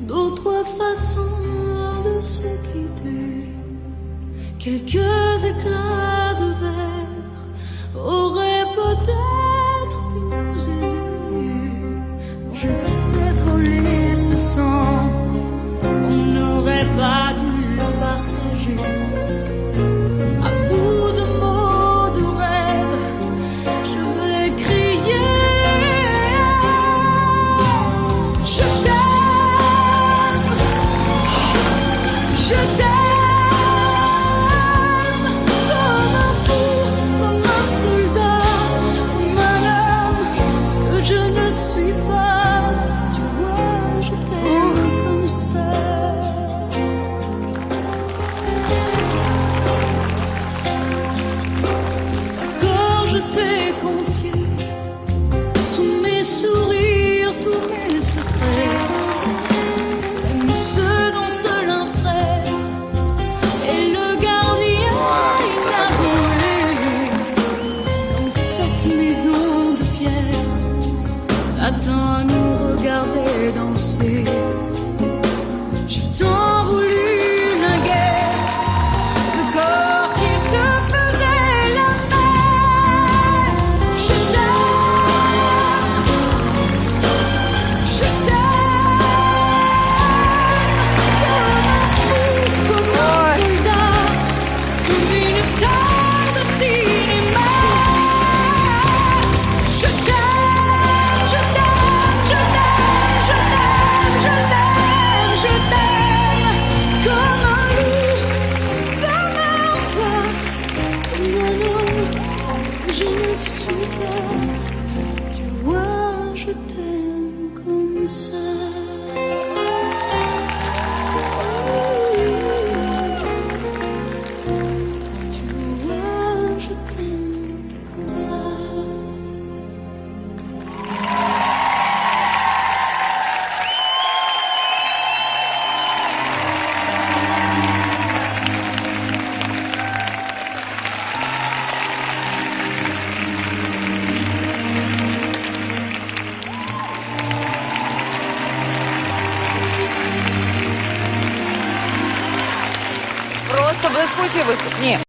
d'autres façons de se quitter. Quelques éclats de verre auraient peut-être pu nous aider. Je t'ai volé ce sang, on n'aurait pas dû le partager. À bout de mots, de rêves, je vais crier. Je t'aime, je t'aime, comme un fou, comme un soldat, comme un homme que je ne suis pas. Tu vois, je t'aime comme ça. D'accord, je t'ai confié tous mes sourires, tous mes secrets, même ceux dont seul un frère est le gardien inavoué. Dans cette maison de pierre, Satan nous regardait danser. J'ai tant voulu naguère de corps qui se faisaient la mer. Je t'aime, je t'aime, comme un soldat, comme une star de cinéma. Je t'aime, je t'aime, je t'aime, je t'aime, je t'aime, je t'aime, comme un loup, comme un roi, comme un homme que je ne suis pas. Tu vois, je t'aime comme ça. Tu vois, je t'aime comme ça. Просто блискучий виступ. Ні.